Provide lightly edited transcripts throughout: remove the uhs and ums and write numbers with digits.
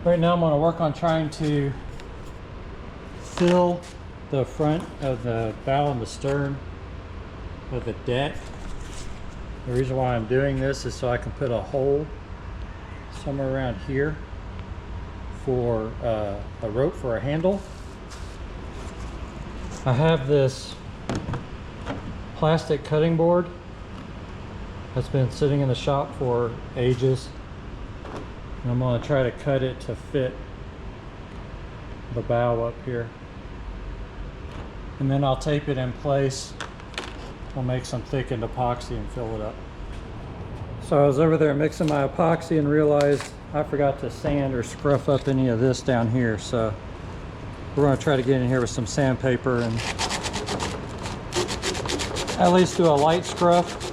Right now I'm going to work on trying to fill the front of the bow and the stern of the deck. The reason why I'm doing this is so I can put a hole somewhere around here for a rope for a handle. I have this plastic cutting board that's been sitting in the shop for ages, and I'm going to try to cut it to fit the bow up here, and then I'll tape it in place. We'll make some thickened epoxy and fill it up. So I was over there mixing my epoxy and realized I forgot to sand or scruff up any of this down here, so we're going to try to get in here with some sandpaper and at least do a light scruff.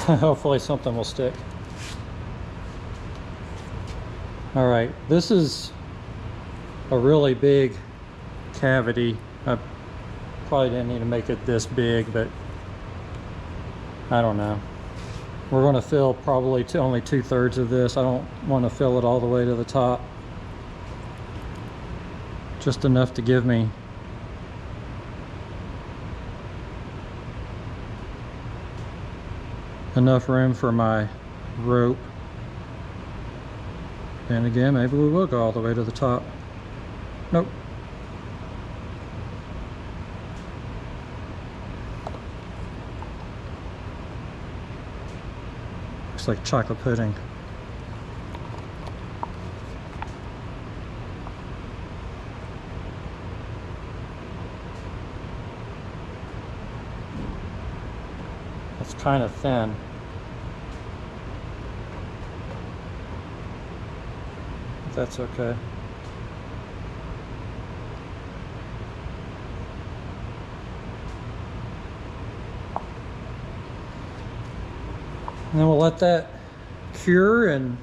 Hopefully something will stick. All right, this is a really big cavity. I probably didn't need to make it this big, but I don't know. We're going to fill probably only 2/3 of this. I don't want to fill it all the way to the top. Just enough to give me enough room for my rope. And again, maybe we will go all the way to the top. Nope. Looks like chocolate pudding. It's kind of thin. That's okay. And then we'll let that cure and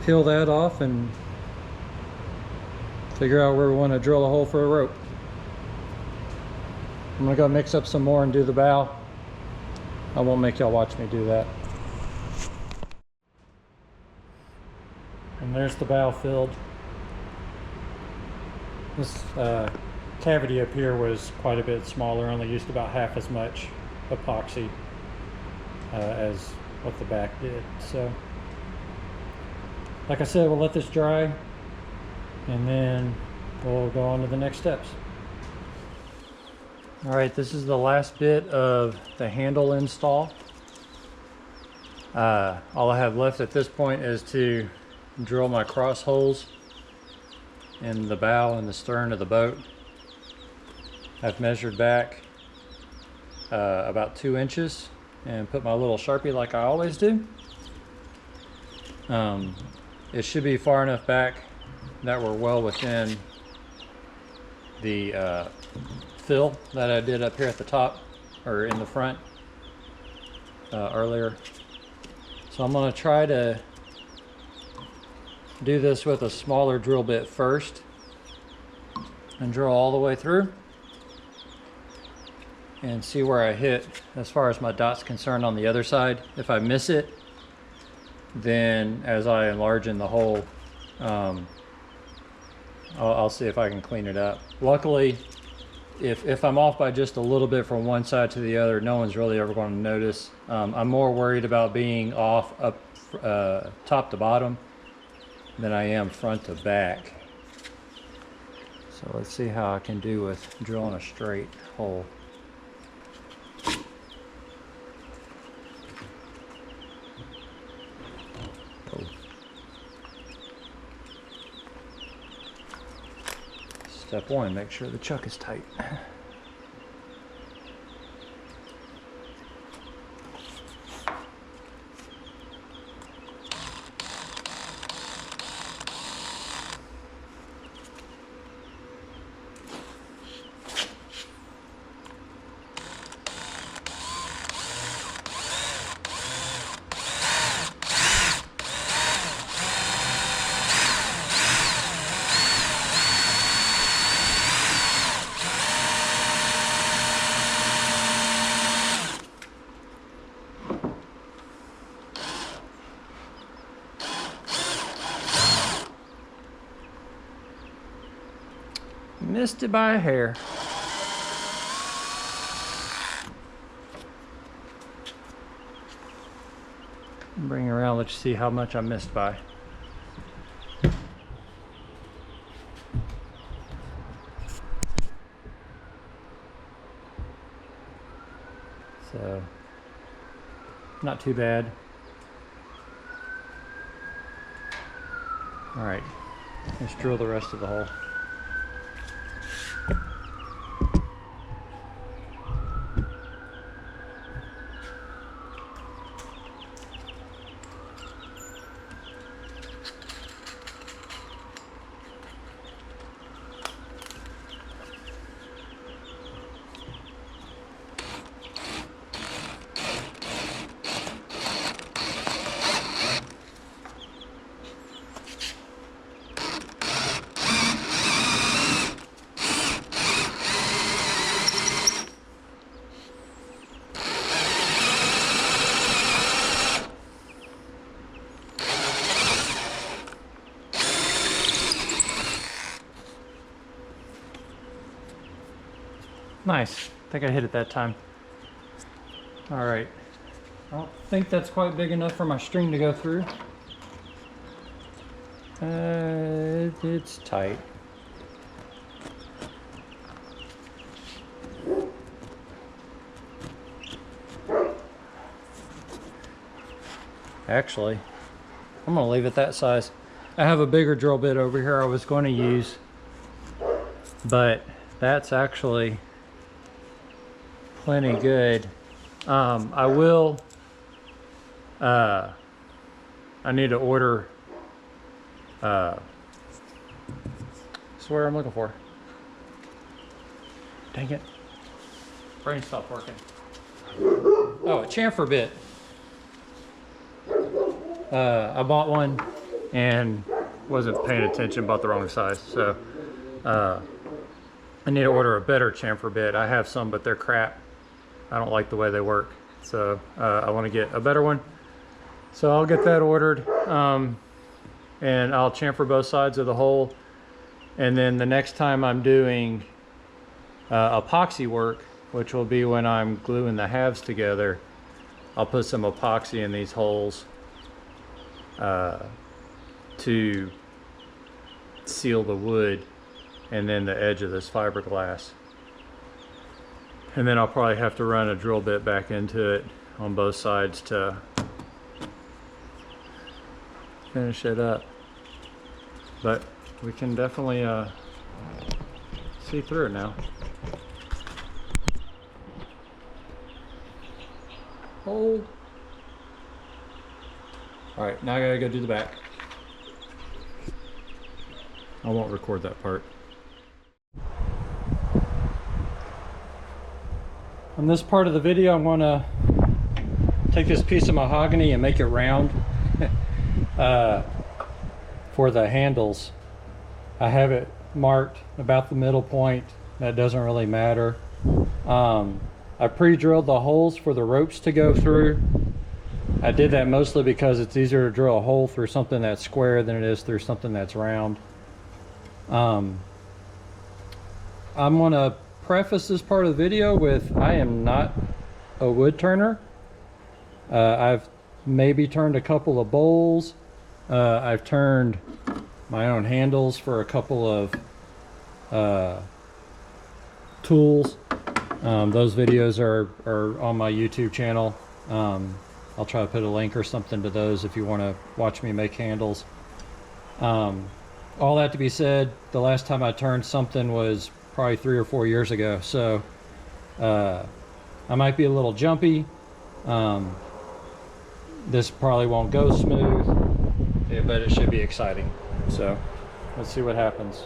peel that off and figure out where we want to drill a hole for a rope. I'm gonna go mix up some more and do the bow. I won't make y'all watch me do that. And there's the bow filled. This cavity up here was quite a bit smaller, only used about half as much epoxy as what the back did. So, like I said, we'll let this dry and then we'll go on to the next steps. All right, this is the last bit of the handle install. All I have left at this point is to drill my cross holes in the bow and the stern of the boat. I've measured back about 2 inches and put my little Sharpie like I always do. It should be far enough back that we're well within the fill that I did up here at the top or in the front earlier. So I'm going to try to do this with a smaller drill bit first and drill all the way through and see where I hit as far as my dot's concerned on the other side. If I miss it, then as I enlarge in the hole, I'll see if I can clean it up. Luckily, if I'm off by just a little bit from one side to the other, no one's really ever going to notice. I'm more worried about being off up top to bottom than I am front to back. So let's see how I can do with drilling a straight hole. Oh. Step one, make sure the chuck is tight. Missed it by a hair. Bring it around, let you see how much I missed by. So, not too bad. All right, let's drill the rest of the hole. Nice. I think I hit it that time. All right. I don't think that's quite big enough for my string to go through. It's tight. Actually, I'm gonna leave it that size. I have a bigger drill bit over here I was going to use, but that's actually plenty good. I will, I need to order, that's what I'm looking for. Dang it. Brain stopped working. Oh, a chamfer bit. I bought one and wasn't paying attention, bought the wrong size. So, I need to order a better chamfer bit. I have some, but they're crap. I don't like the way they work. So I want to get a better one. So I'll get that ordered, and I'll chamfer both sides of the hole. And then the next time I'm doing epoxy work, which will be when I'm gluing the halves together, I'll put some epoxy in these holes to seal the wood and then the edge of this fiberglass. And then I'll probably have to run a drill bit back into it on both sides to finish it up. But we can definitely see through it now. Hold. All right, now I gotta go do the back. I won't record that part. On this part of the video, I'm gonna take this piece of mahogany and make it round for the handles. I have it marked about the middle point. That doesn't really matter. I pre-drilled the holes for the ropes to go through. I did that mostly because it's easier to drill a hole through something that's square than it is through something that's round. I'm gonna preface this part of the video with I am not a wood turner. I've maybe turned a couple of bowls. I've turned my own handles for a couple of tools. Those videos are on my YouTube channel. I'll try to put a link or something to those if you want to watch me make handles. All that to be said, the last time I turned something was probably 3 or 4 years ago, so I might be a little jumpy. This probably won't go smooth, but it should be exciting. So let's see what happens.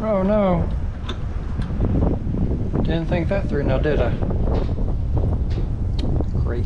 Oh no, didn't think that through now, did I? Great.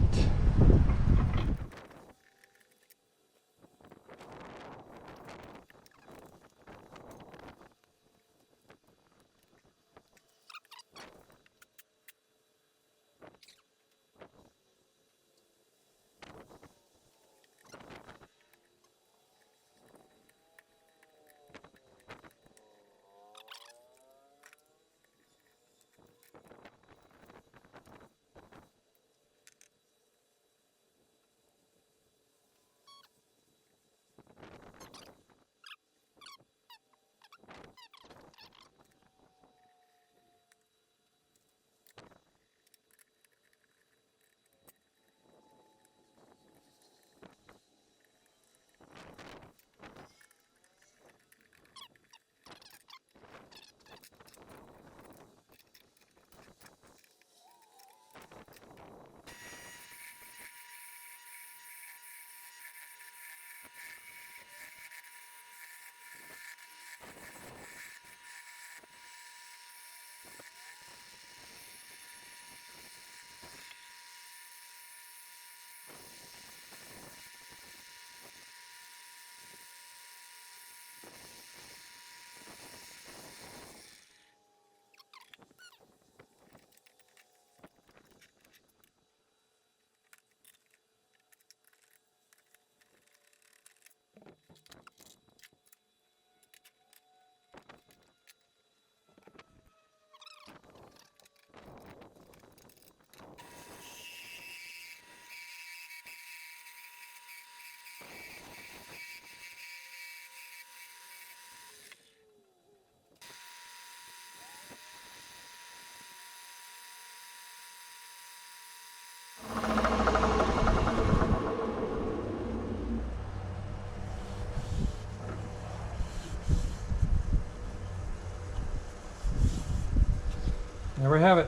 There we have it.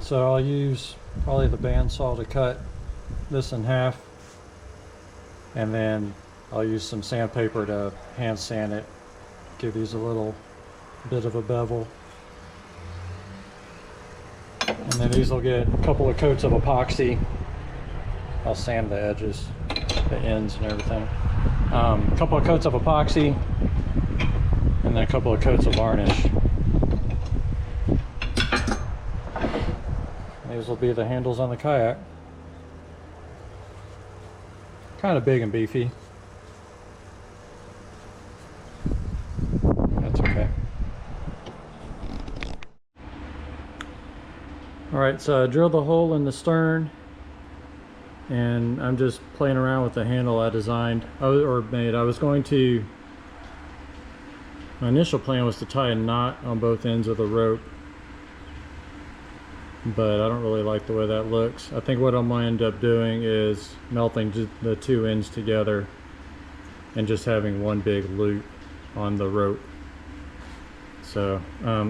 So I'll use probably the bandsaw to cut this in half, and then I'll use some sandpaper to hand sand it, give these a little bit of a bevel. And then these will get a couple of coats of epoxy. I'll sand the edges, the ends and everything. A couple of coats of epoxy, and then a couple of coats of varnish. These will be the handles on the kayak. Kind of big and beefy. That's okay. Alright, so I drilled the hole in the stern, and I'm just playing around with the handle I designed, or made. I was going to, my initial plan was to tie a knot on both ends of the rope, but I don't really like the way that looks. I think what I'm going to end up doing is melting the two ends together and just having one big loop on the rope. So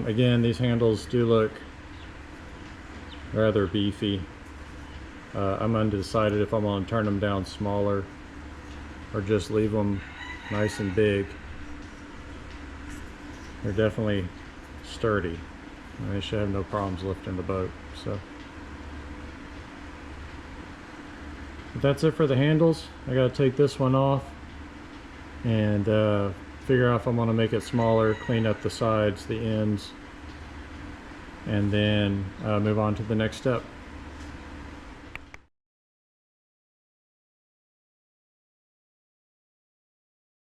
again, these handles do look rather beefy. I'm undecided if I'm going to turn them down smaller or just leave them nice and big. They're definitely sturdy. They should have no problems lifting the boat. So but that's it for the handles. I got to take this one off and figure out if I'm going to make it smaller, clean up the sides, the ends, and then move on to the next step.